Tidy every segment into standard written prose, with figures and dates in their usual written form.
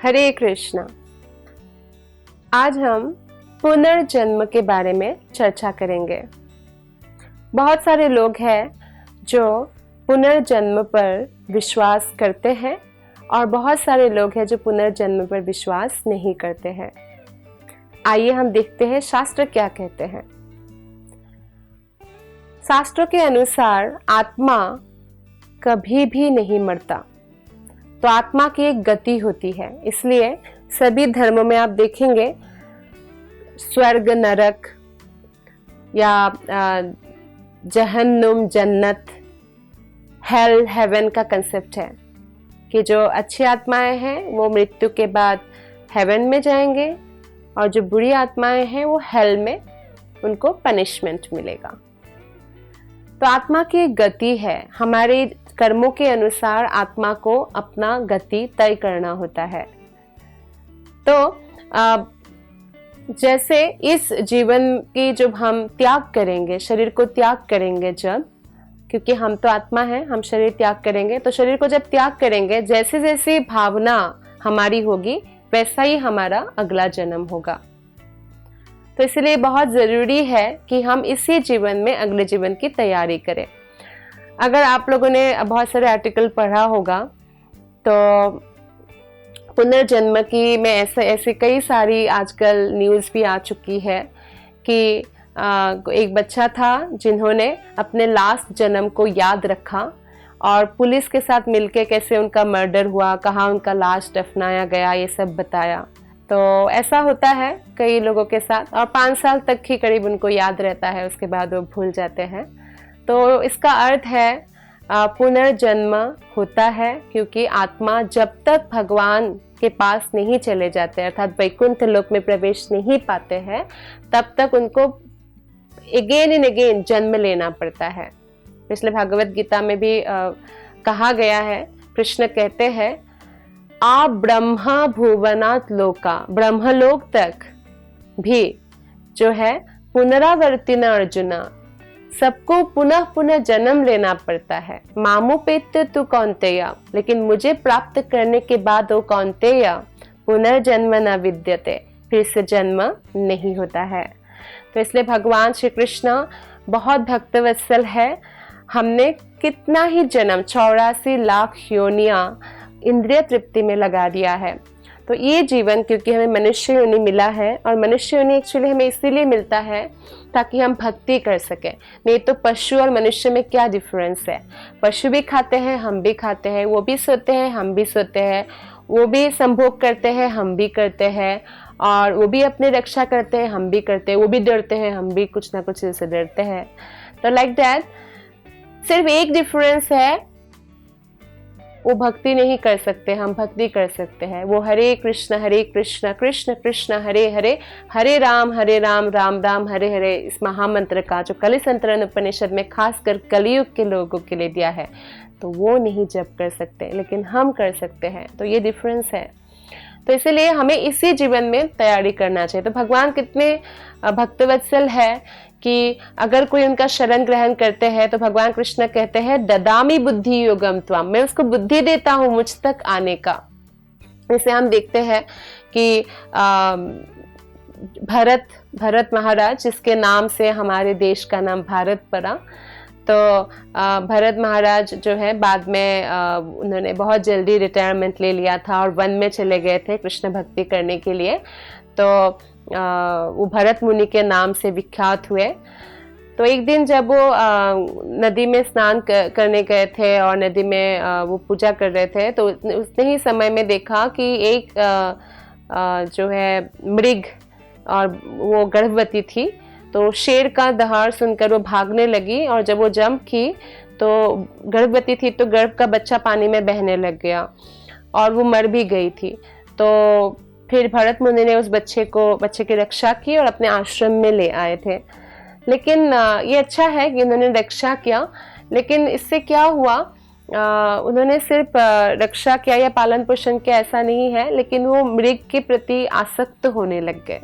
हरे कृष्णा। आज हम पुनर्जन्म के बारे में चर्चा करेंगे। बहुत सारे लोग हैं जो पुनर्जन्म पर विश्वास करते हैं और बहुत सारे लोग हैं जो पुनर्जन्म पर विश्वास नहीं करते हैं। आइए हम देखते हैं शास्त्र क्या कहते हैं। शास्त्रों के अनुसार आत्मा कभी भी नहीं मरता, तो आत्मा की एक गति होती है। इसलिए सभी धर्मों में आप देखेंगे स्वर्ग नरक या जहन्नुम जन्नत, हेल हेवन का कंसेप्ट है कि जो अच्छी आत्माएं हैं वो मृत्यु के बाद हेवन में जाएंगे और जो बुरी आत्माएं हैं वो हेल में उनको पनिशमेंट मिलेगा। तो आत्मा की एक गति है। हमारे कर्मों के अनुसार आत्मा को अपना गति तय करना होता है। तो जैसे इस जीवन की जब हम त्याग करेंगे, शरीर को त्याग करेंगे, जब क्योंकि हम तो आत्मा है, हम शरीर त्याग करेंगे, तो शरीर को जब त्याग करेंगे, जैसे जैसे भावना हमारी होगी वैसा ही हमारा अगला जन्म होगा। तो इसलिए बहुत जरूरी है कि हम इसी जीवन में अगले जीवन की तैयारी करें। अगर आप लोगों ने बहुत सारे आर्टिकल पढ़ा होगा तो पुनर्जन्म की में ऐसे कई सारी आजकल न्यूज़ भी आ चुकी है कि एक बच्चा था जिन्होंने अपने लास्ट जन्म को याद रखा और पुलिस के साथ मिलके कैसे उनका मर्डर हुआ, कहाँ उनका लाश दफनाया गया, ये सब बताया। तो ऐसा होता है कई लोगों के साथ और 5 साल तक ही करीब उनको याद रहता है, उसके बाद वो भूल जाते हैं। तो इसका अर्थ है पुनर्जन्म होता है, क्योंकि आत्मा जब तक भगवान के पास नहीं चले जाते अर्थात वैकुंठ लोक में प्रवेश नहीं पाते हैं, तब तक उनको अगेन एंड अगेन जन्म लेना पड़ता है। इसलिए भगवत गीता में भी कहा गया है, कृष्ण कहते हैं आ ब्रह्मा भुवनात् लोका, ब्रह्मलोक तक भी जो है पुनरावर्तिन अर्जुना, सबको पुनः पुनः जन्म लेना पड़ता है। मामुपेत्य तु कौन्तेय, लेकिन मुझे प्राप्त करने के बाद वो कौन्तेय पुनर्जन्म न विद्यते, फिर से जन्म नहीं होता है। तो इसलिए भगवान श्री कृष्ण बहुत भक्तवत्सल है। हमने कितना ही जन्म 84 लाख योनियां इंद्रिय तृप्ति में लगा दिया है। तो ये जीवन क्योंकि हमें मनुष्य योनि मिला है, और मनुष्य योनि एक्चुअली हमें इसीलिए मिलता है ताकि हम भक्ति कर सकें। नहीं तो पशु और मनुष्य में क्या डिफरेंस है? पशु भी खाते हैं, हम भी खाते हैं, वो भी सोते हैं, हम भी सोते हैं, वो भी संभोग करते हैं, हम भी करते हैं, और वो भी अपनी रक्षा करते हैं, हम भी करते हैं, वो भी डरते हैं, हम भी कुछ ना कुछ से डरते हैं। तो लाइक दैट, सिर्फ एक डिफरेंस है, वो भक्ति नहीं कर सकते, हम भक्ति कर सकते हैं। वो हरे कृष्ण कृष्ण कृष्ण हरे हरे, हरे राम राम राम हरे हरे, इस महामंत्र का जो कलिसंतरण उपनिषद में खासकर कलयुग के लोगों के लिए दिया है, तो वो नहीं जप कर सकते, लेकिन हम कर सकते हैं। तो ये डिफरेंस है। तो इसलिए हमें इसी जीवन में तैयारी करना चाहिए। तो भगवान कितने भक्तवत्सल है कि अगर कोई उनका शरण ग्रहण करते हैं तो भगवान कृष्ण कहते हैं ददामी बुद्धि योगम त्वाम, मैं उसको बुद्धि देता हूँ मुझ तक आने का। जैसे हम देखते हैं कि भरत महाराज, जिसके नाम से हमारे देश का नाम भारत पड़ा, तो भरत महाराज जो है बाद में उन्होंने बहुत जल्दी रिटायरमेंट ले लिया था और वन में चले गए थे कृष्ण भक्ति करने के लिए। तो वो भरत मुनि के नाम से विख्यात हुए। तो एक दिन जब वो नदी में स्नान करने गए थे और नदी में वो पूजा कर रहे थे, तो उतने ही समय में देखा कि एक जो है मृग, और वो गर्भवती थी, तो शेर का दहाड़ सुनकर वो भागने लगी, और जब वो जंप की तो गर्भवती थी तो गर्भ का बच्चा पानी में बहने लग गया और वो मर भी गई थी। तो फिर भरत मुनि ने उस बच्चे की रक्षा की और अपने आश्रम में ले आए थे। लेकिन ये अच्छा है कि उन्होंने रक्षा किया, लेकिन इससे क्या हुआ, उन्होंने सिर्फ रक्षा किया या पालन पोषण किया ऐसा नहीं है, लेकिन वो मृग के प्रति आसक्त होने लग गए।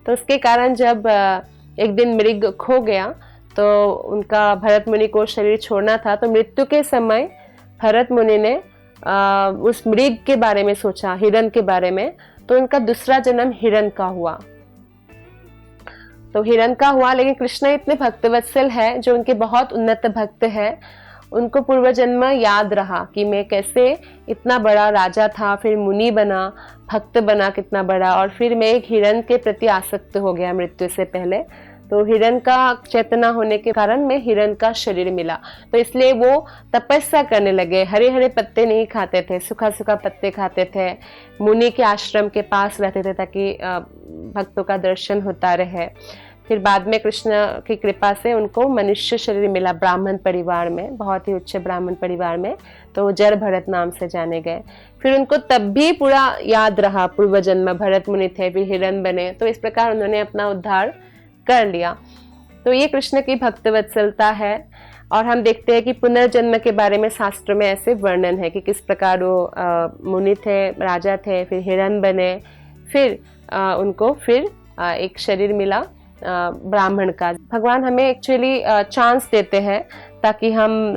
तो उसके कारण जब एक दिन मृग खो गया तो उनका भरत मुनि को शरीर छोड़ना था, तो मृत्यु के समय भरत मुनि ने उस मृग के बारे में सोचा, हिरण के बारे में, तो उनका दूसरा जन्म हिरण का हुआ। तो हिरण का हुआ, लेकिन कृष्ण इतने भक्तवत्सल है, जो उनके बहुत उन्नत भक्त है, उनको पूर्व जन्म याद रहा कि मैं कैसे इतना बड़ा राजा था, फिर मुनि बना, भक्त बना कितना बड़ा, और फिर मैं एक हिरण के प्रति आसक्त हो गया मृत्यु से पहले। तो हिरण का चेतना होने के कारण में हिरण का शरीर मिला, तो इसलिए वो तपस्या करने लगे। हरे हरे पत्ते नहीं खाते थे, सूखा सूखा पत्ते खाते थे, मुनि के आश्रम के पास रहते थे ताकि भक्तों का दर्शन होता रहे। फिर बाद में कृष्ण की कृपा से उनको मनुष्य शरीर मिला, ब्राह्मण परिवार में, बहुत ही उच्च ब्राह्मण परिवार में, तो जर भरत नाम से जाने गए। फिर उनको तब भी पूरा याद रहा पूर्व जन्म भरत मुनि थे, फिर हिरण बने, तो इस प्रकार उन्होंने अपना उद्धार कर लिया। तो ये कृष्ण की भक्तवत्सलता है। और हम देखते हैं कि पुनर्जन्म के बारे में शास्त्र में ऐसे वर्णन है कि किस प्रकार वो मुनि थे, राजा थे, फिर हिरण बने, फिर उनको फिर एक शरीर मिला ब्राह्मण का। भगवान हमें एक्चुअली चांस देते हैं ताकि हम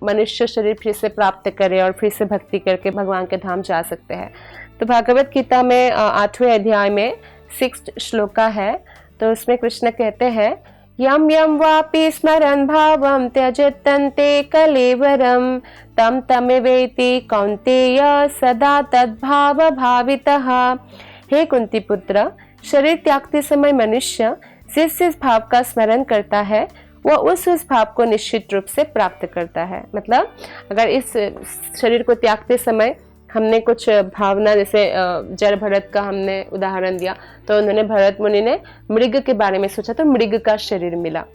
मनुष्य शरीर फिर से प्राप्त करें और फिर से भक्ति करके भगवान के धाम जा सकते हैं। तो भागवत गीता में 8वें अध्याय में 6th श्लोका है, तो उसमें कृष्ण कहते हैं, यम यम वापि स्मरन् भावं त्यजतन्ते कलेवरम तम तमेवेति कौन्तेय सदा तद्भाव भावितः। हे कुंती पुत्र, शरीर त्यागते समय मनुष्य जिस भाव का स्मरण करता है वह उस भाव को निश्चित रूप से प्राप्त करता है। मतलब अगर इस शरीर को त्यागते समय हमने कुछ भावना, जैसे जर भरत का हमने उदाहरण दिया, तो उन्होंने भरत मुनि ने मृग के बारे में सोचा, तो मृग का शरीर मिला।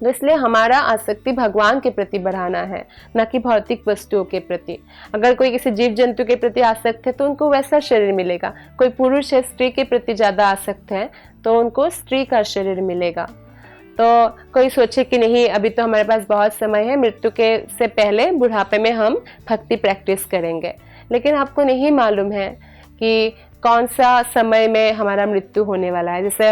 तो इसलिए हमारा आसक्ति भगवान के प्रति बढ़ाना है, न कि भौतिक वस्तुओं के प्रति। अगर कोई किसी जीव जंतु के प्रति आसक्त है तो उनको वैसा शरीर मिलेगा। कोई पुरुष है, स्त्री के प्रति ज़्यादा आसक्त है, तो उनको स्त्री का शरीर मिलेगा। तो कोई सोचे कि नहीं, अभी तो हमारे पास बहुत समय है, मृत्यु के से पहले बुढ़ापे में हम भक्ति प्रैक्टिस करेंगे, लेकिन आपको नहीं मालूम है कि कौन सा समय में हमारा मृत्यु होने वाला है। जैसे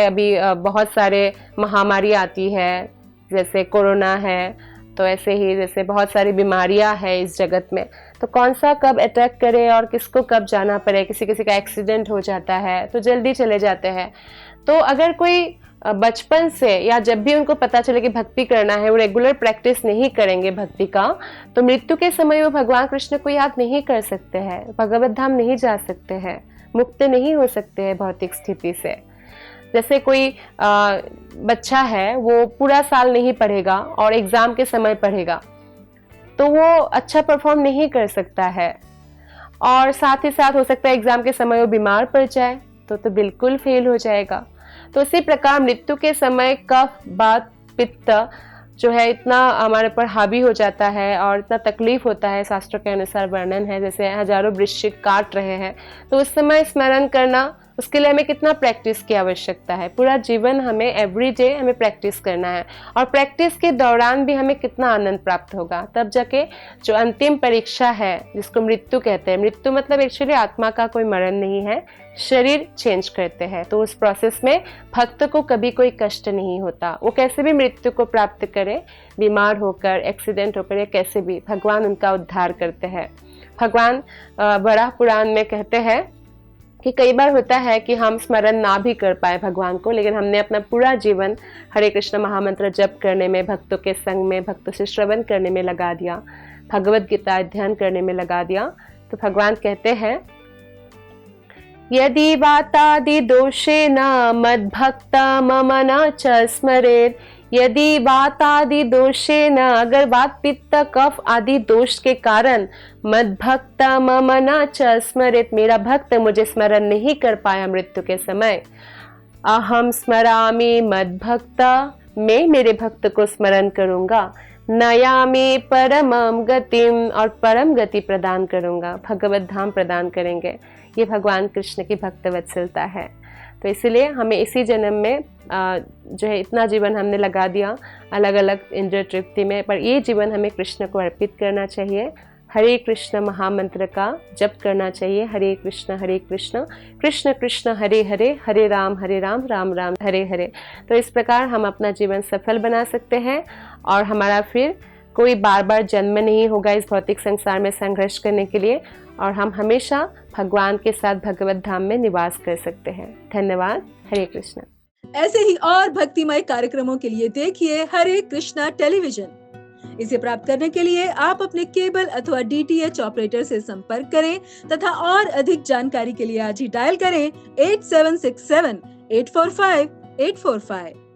अभी बहुत सारे महामारी आती है, जैसे कोरोना है, तो ऐसे ही जैसे बहुत सारी बीमारियां हैं इस जगत में, तो कौन सा कब अटैक करे और किसको कब जाना पड़े। किसी किसी का एक्सीडेंट हो जाता है तो जल्दी चले जाते हैं। तो अगर कोई बचपन से या जब भी उनको पता चले कि भक्ति करना है, वो रेगुलर प्रैक्टिस नहीं करेंगे भक्ति का, तो मृत्यु के समय वो भगवान कृष्ण को याद नहीं कर सकते हैं, भगवत धाम नहीं जा सकते हैं, मुक्त नहीं हो सकते हैं भौतिक स्थिति से। जैसे कोई बच्चा है, वो पूरा साल नहीं पढ़ेगा और एग्जाम के समय पढ़ेगा, तो वो अच्छा परफॉर्म नहीं कर सकता है, और साथ ही साथ हो सकता है एग्जाम के समय वो बीमार पड़ जाए, तो बिल्कुल फेल हो जाएगा। तो इसी प्रकार मृत्यु के समय कफ, वात, पित्त जो है इतना हमारे पर हावी हो जाता है और इतना तकलीफ होता है, शास्त्रों के अनुसार वर्णन है, जैसे हजारों वृश्चिक काट रहे हैं, तो उस समय स्मरण करना, उसके लिए हमें कितना प्रैक्टिस की आवश्यकता है। पूरा जीवन हमें एवरी डे हमें प्रैक्टिस करना है, और प्रैक्टिस के दौरान भी हमें कितना आनंद प्राप्त होगा। तब जाके जो अंतिम परीक्षा है, जिसको मृत्यु कहते हैं, मृत्यु मतलब एक्चुअली आत्मा का कोई मरण नहीं है, शरीर चेंज करते हैं, तो उस प्रोसेस में भक्त को कभी कोई कष्ट नहीं होता। वो कैसे भी मृत्यु को प्राप्त करे, बीमार होकर, एक्सीडेंट होकर, या कैसे भी, भगवान उनका उद्धार करते हैं। भगवान बड़ा पुराण में कहते हैं कि कई बार होता है कि हम स्मरण ना भी कर पाए भगवान को, लेकिन हमने अपना पूरा जीवन हरे कृष्ण महामंत्र जप करने में, भक्तों के संग में, भक्तों से श्रवण करने में लगा दिया, भगवत गीता अध्ययन करने में लगा दिया, तो भगवान कहते हैं, यदि वातादि दोषेन मद्भक्ता मम न च स्मरेत्। यदि वातादि दोषेन, अगर वात पित्त कफ आदि दोष के कारण मद्भक्ता मम न च स्मरेत्, मेरा भक्त मुझे स्मरण नहीं कर पाया मृत्यु के समय, अहम स्मरामि मद्भक्ता, मैं मेरे भक्त को स्मरण करूंगा, नयामि परमं गतिम, और परम गति प्रदान करूंगा, भगवत धाम प्रदान करेंगे। ये भगवान कृष्ण की भक्तवत्सलता है। तो इसलिए हमें इसी जन्म में जो है इतना जीवन हमने लगा दिया अलग अलग इंद्रिय तृप्ति में, पर ये जीवन हमें कृष्ण को अर्पित करना चाहिए। हरे कृष्ण महामंत्र का जप करना चाहिए, हरे कृष्ण कृष्ण कृष्ण हरे हरे, हरे राम राम राम हरे हरे। तो इस प्रकार हम अपना जीवन सफल बना सकते हैं और हमारा फिर कोई बार बार जन्म नहीं होगा इस भौतिक संसार में संघर्ष करने के लिए, और हम हमेशा भगवान के साथ भगवत धाम में निवास कर सकते हैं। धन्यवाद। हरे कृष्णा। ऐसे ही और भक्तिमय कार्यक्रमों के लिए देखिए हरे कृष्णा टेलीविजन। इसे प्राप्त करने के लिए आप अपने केबल अथवा DTH ऑपरेटर से संपर्क करें तथा और अधिक जानकारी के लिए आज ही डायल करें 8767 845 845।